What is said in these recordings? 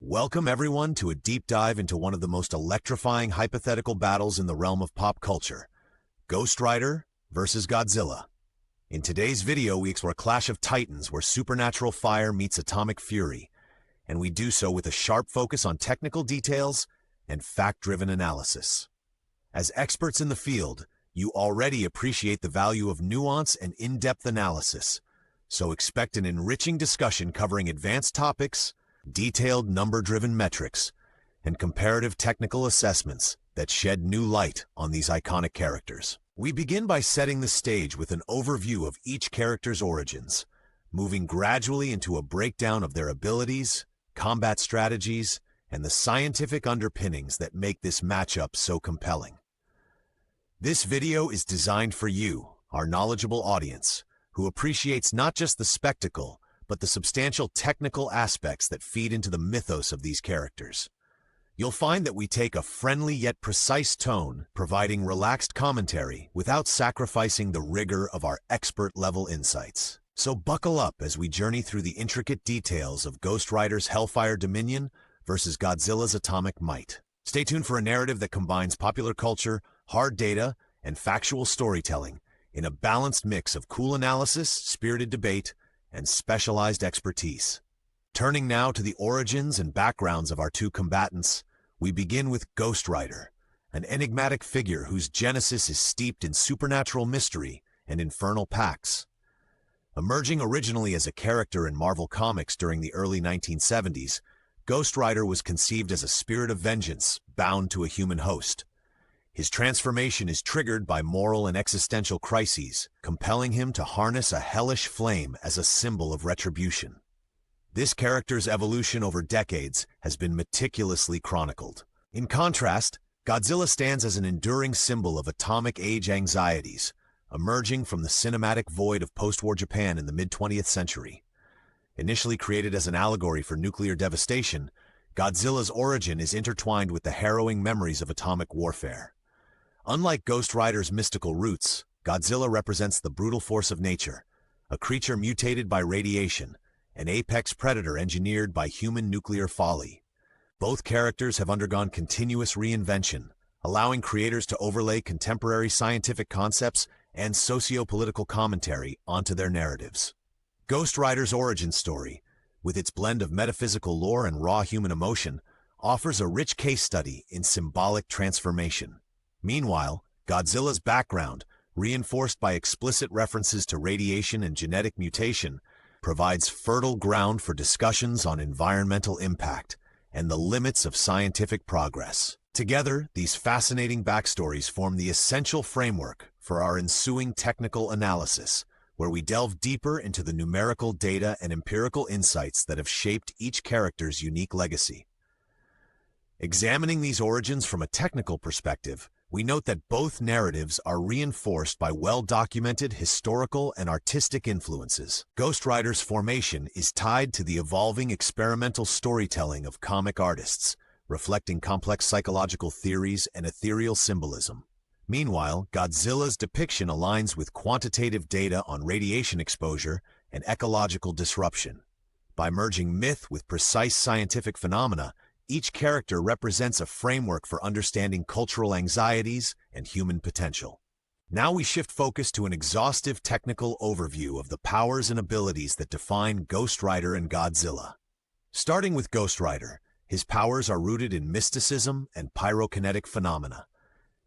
Welcome everyone to a deep dive into one of the most electrifying hypothetical battles in the realm of pop culture, Ghost Rider versus Godzilla. In today's video, we explore a clash of titans where supernatural fire meets atomic fury, and we do so with a sharp focus on technical details and fact-driven analysis. As experts in the field, you already appreciate the value of nuance and in-depth analysis, so expect an enriching discussion covering advanced topics, detailed number-driven metrics, and comparative technical assessments that shed new light on these iconic characters. We begin by setting the stage with an overview of each character's origins, moving gradually into a breakdown of their abilities, combat strategies, and the scientific underpinnings that make this matchup so compelling. This video is designed for you, our knowledgeable audience, who appreciates not just the spectacle, but the substantial technical aspects that feed into the mythos of these characters. You'll find that we take a friendly yet precise tone, providing relaxed commentary without sacrificing the rigor of our expert-level insights. So buckle up as we journey through the intricate details of Ghost Rider's Hellfire Dominion versus Godzilla's atomic might. Stay tuned for a narrative that combines popular culture, hard data, and factual storytelling in a balanced mix of cool analysis, spirited debate, and specialized expertise. Turning now to the origins and backgrounds of our two combatants, we begin with Ghost Rider, an enigmatic figure whose genesis is steeped in supernatural mystery and infernal pacts. Emerging originally as a character in Marvel Comics during the early 1970s, Ghost Rider was conceived as a spirit of vengeance bound to a human host. His transformation is triggered by moral and existential crises, compelling him to harness a hellish flame as a symbol of retribution. This character's evolution over decades has been meticulously chronicled. In contrast, Godzilla stands as an enduring symbol of atomic age anxieties, emerging from the cinematic void of post-war Japan in the mid-20th century. Initially created as an allegory for nuclear devastation, Godzilla's origin is intertwined with the harrowing memories of atomic warfare. Unlike Ghost Rider's mystical roots, Godzilla represents the brutal force of nature, a creature mutated by radiation, an apex predator engineered by human nuclear folly. Both characters have undergone continuous reinvention, allowing creators to overlay contemporary scientific concepts and socio-political commentary onto their narratives. Ghost Rider's origin story, with its blend of metaphysical lore and raw human emotion, offers a rich case study in symbolic transformation. Meanwhile, Godzilla's background, reinforced by explicit references to radiation and genetic mutation, provides fertile ground for discussions on environmental impact and the limits of scientific progress. Together, these fascinating backstories form the essential framework for our ensuing technical analysis, where we delve deeper into the numerical data and empirical insights that have shaped each character's unique legacy. Examining these origins from a technical perspective, we note that both narratives are reinforced by well-documented historical and artistic influences. Ghost Rider's formation is tied to the evolving experimental storytelling of comic artists, reflecting complex psychological theories and ethereal symbolism. Meanwhile, Godzilla's depiction aligns with quantitative data on radiation exposure and ecological disruption. By merging myth with precise scientific phenomena, each character represents a framework for understanding cultural anxieties and human potential. Now we shift focus to an exhaustive technical overview of the powers and abilities that define Ghost Rider and Godzilla. Starting with Ghost Rider, his powers are rooted in mysticism and pyrokinetic phenomena.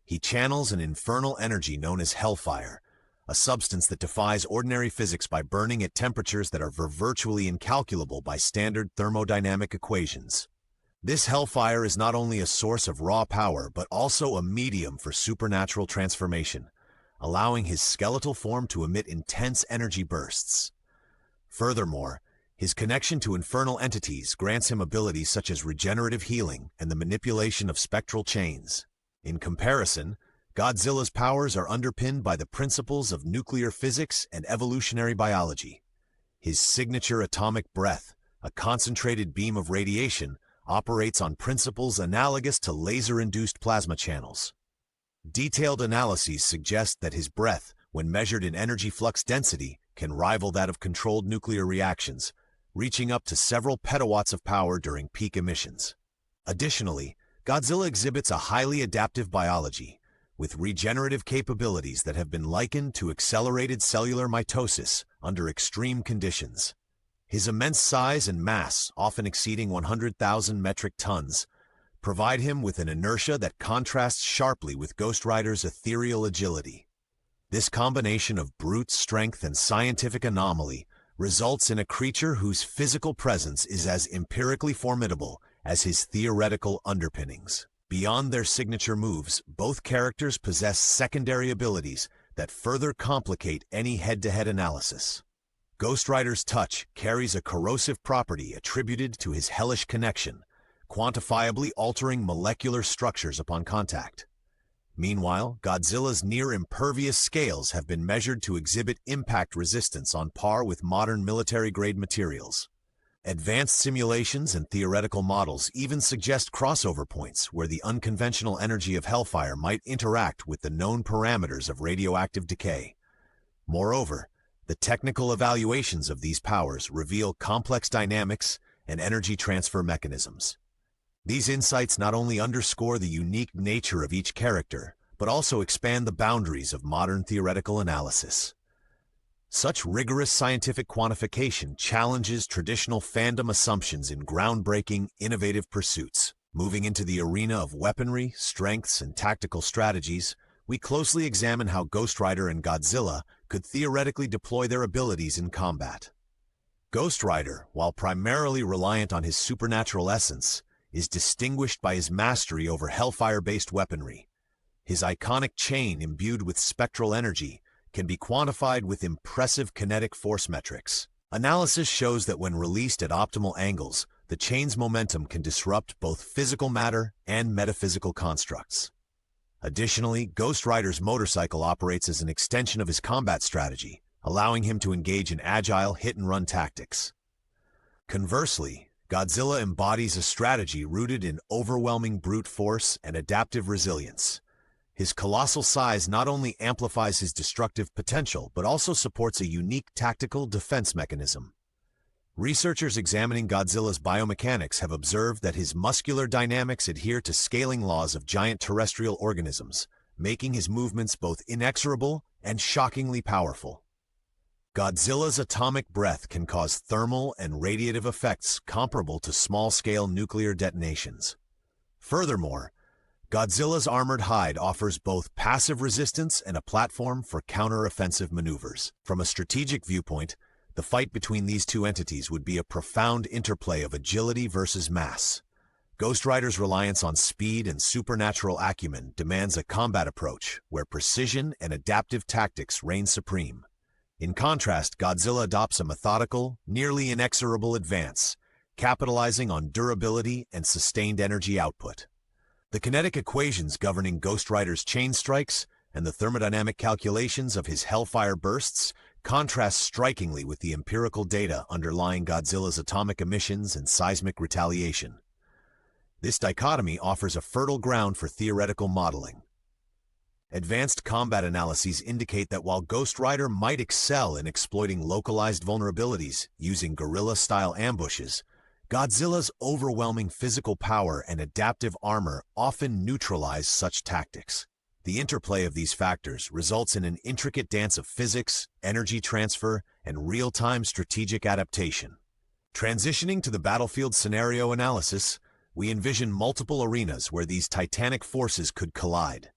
He channels an infernal energy known as Hellfire, a substance that defies ordinary physics by burning at temperatures that are virtually incalculable by standard thermodynamic equations. This Hellfire is not only a source of raw power, but also a medium for supernatural transformation, allowing his skeletal form to emit intense energy bursts. Furthermore, his connection to infernal entities grants him abilities such as regenerative healing and the manipulation of spectral chains. In comparison, Godzilla's powers are underpinned by the principles of nuclear physics and evolutionary biology. His signature atomic breath, a concentrated beam of radiation, operates on principles analogous to laser-induced plasma channels. Detailed analyses suggest that his breath, when measured in energy flux density, can rival that of controlled nuclear reactions, reaching up to several petawatts of power during peak emissions. Additionally, Godzilla exhibits a highly adaptive biology, with regenerative capabilities that have been likened to accelerated cellular mitosis under extreme conditions. His immense size and mass, often exceeding 100,000 metric tons, provide him with an inertia that contrasts sharply with Ghost Rider's ethereal agility. This combination of brute strength and scientific anomaly results in a creature whose physical presence is as empirically formidable as his theoretical underpinnings. Beyond their signature moves, both characters possess secondary abilities that further complicate any head-to-head analysis. Ghost Rider's touch carries a corrosive property attributed to his hellish connection, quantifiably altering molecular structures upon contact. Meanwhile, Godzilla's near-impervious scales have been measured to exhibit impact resistance on par with modern military-grade materials. Advanced simulations and theoretical models even suggest crossover points where the unconventional energy of Hellfire might interact with the known parameters of radioactive decay. Moreover, the technical evaluations of these powers reveal complex dynamics and energy transfer mechanisms. These insights not only underscore the unique nature of each character, but also expand the boundaries of modern theoretical analysis. Such rigorous scientific quantification challenges traditional fandom assumptions in groundbreaking, innovative pursuits. Moving into the arena of weaponry, strengths, and tactical strategies, we closely examine how Ghost Rider and Godzilla could theoretically deploy their abilities in combat. Ghost Rider, while primarily reliant on his supernatural essence, is distinguished by his mastery over Hellfire-based weaponry. His iconic chain, imbued with spectral energy, can be quantified with impressive kinetic force metrics. Analysis shows that when released at optimal angles, the chain's momentum can disrupt both physical matter and metaphysical constructs. Additionally, Ghost Rider's motorcycle operates as an extension of his combat strategy, allowing him to engage in agile hit-and-run tactics. Conversely, Godzilla embodies a strategy rooted in overwhelming brute force and adaptive resilience. His colossal size not only amplifies his destructive potential, but also supports a unique tactical defense mechanism. Researchers examining Godzilla's biomechanics have observed that his muscular dynamics adhere to scaling laws of giant terrestrial organisms, making his movements both inexorable and shockingly powerful. Godzilla's atomic breath can cause thermal and radiative effects comparable to small-scale nuclear detonations. Furthermore, Godzilla's armored hide offers both passive resistance and a platform for counter-offensive maneuvers. From a strategic viewpoint, the fight between these two entities would be a profound interplay of agility versus mass. Ghost Rider's reliance on speed and supernatural acumen demands a combat approach where precision and adaptive tactics reign supreme. In contrast, Godzilla adopts a methodical, nearly inexorable advance, capitalizing on durability and sustained energy output. The kinetic equations governing Ghost Rider's chain strikes and the thermodynamic calculations of his Hellfire bursts contrast strikingly with the empirical data underlying Godzilla's atomic emissions and seismic retaliation. This dichotomy offers a fertile ground for theoretical modeling. Advanced combat analyses indicate that while Ghost Rider might excel in exploiting localized vulnerabilities using guerrilla-style ambushes, Godzilla's overwhelming physical power and adaptive armor often neutralize such tactics. The interplay of these factors results in an intricate dance of physics, energy transfer, and real-time strategic adaptation. Transitioning to the battlefield scenario analysis, we envision multiple arenas where these titanic forces could collide.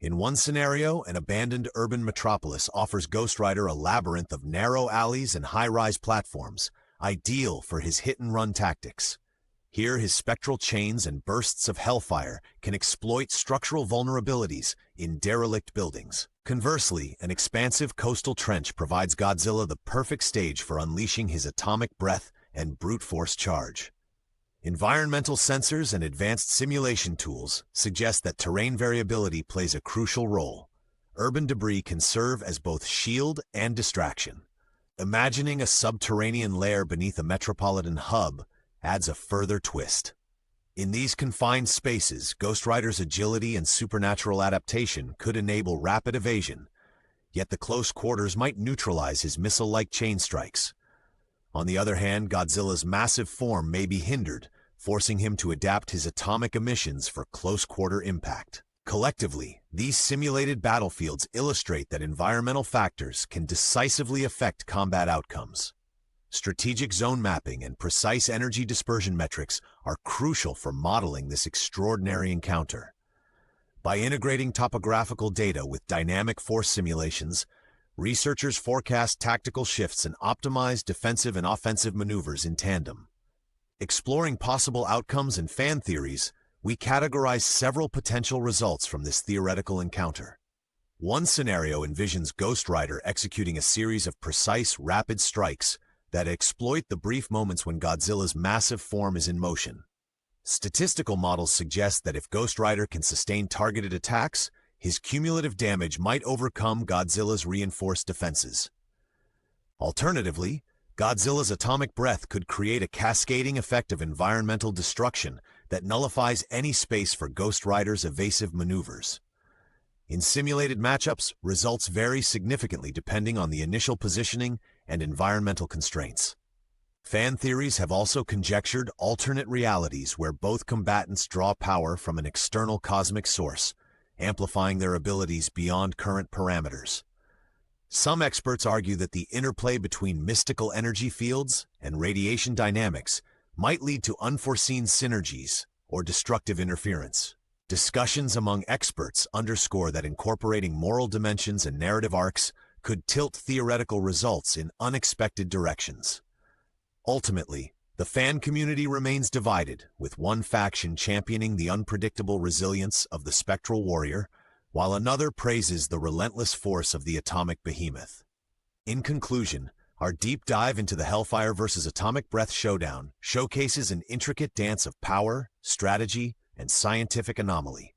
In one scenario, an abandoned urban metropolis offers Ghost Rider a labyrinth of narrow alleys and high-rise platforms, ideal for his hit-and-run tactics. Here, his spectral chains and bursts of Hellfire can exploit structural vulnerabilities in derelict buildings. Conversely, an expansive coastal trench provides Godzilla the perfect stage for unleashing his atomic breath and brute force charge. Environmental sensors and advanced simulation tools suggest that terrain variability plays a crucial role. Urban debris can serve as both shield and distraction. Imagining a subterranean lair beneath a metropolitan hub adds a further twist. In these confined spaces, Ghost Rider's agility and supernatural adaptation could enable rapid evasion, yet the close quarters might neutralize his missile-like chain strikes. On the other hand, Godzilla's massive form may be hindered, forcing him to adapt his atomic emissions for close-quarter impact. Collectively, these simulated battlefields illustrate that environmental factors can decisively affect combat outcomes. Strategic zone mapping and precise energy dispersion metrics are crucial for modeling this extraordinary encounter. By integrating topographical data with dynamic force simulations, researchers forecast tactical shifts and optimize defensive and offensive maneuvers in tandem. Exploring possible outcomes and fan theories, we categorize several potential results from this theoretical encounter. One scenario envisions Ghost Rider executing a series of precise, rapid strikes that exploit the brief moments when Godzilla's massive form is in motion. Statistical models suggest that if Ghost Rider can sustain targeted attacks, his cumulative damage might overcome Godzilla's reinforced defenses. Alternatively, Godzilla's atomic breath could create a cascading effect of environmental destruction that nullifies any space for Ghost Rider's evasive maneuvers. In simulated matchups, results vary significantly depending on the initial positioning and environmental constraints. Fan theories have also conjectured alternate realities where both combatants draw power from an external cosmic source, amplifying their abilities beyond current parameters. Some experts argue that the interplay between mystical energy fields and radiation dynamics might lead to unforeseen synergies or destructive interference. Discussions among experts underscore that incorporating moral dimensions and narrative arcs could tilt theoretical results in unexpected directions. Ultimately, the fan community remains divided, with one faction championing the unpredictable resilience of the spectral warrior, while another praises the relentless force of the atomic behemoth. In conclusion, our deep dive into the Hellfire vs. Atomic Breath showdown showcases an intricate dance of power, strategy, and scientific anomaly.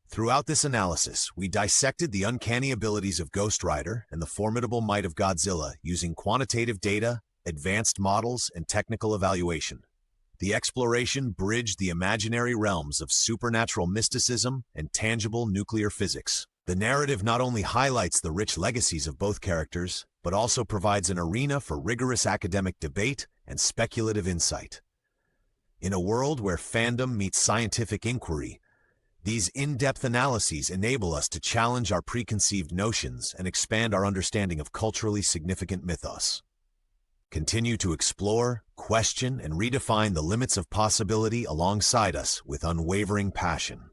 Throughout this analysis, we dissected the uncanny abilities of Ghost Rider and the formidable might of Godzilla using quantitative data, advanced models, and technical evaluation. The exploration bridged the imaginary realms of supernatural mysticism and tangible nuclear physics. The narrative not only highlights the rich legacies of both characters, but also provides an arena for rigorous academic debate and speculative insight. In a world where fandom meets scientific inquiry, these in-depth analyses enable us to challenge our preconceived notions and expand our understanding of culturally significant mythos. Continue to explore, question, and redefine the limits of possibility alongside us with unwavering passion.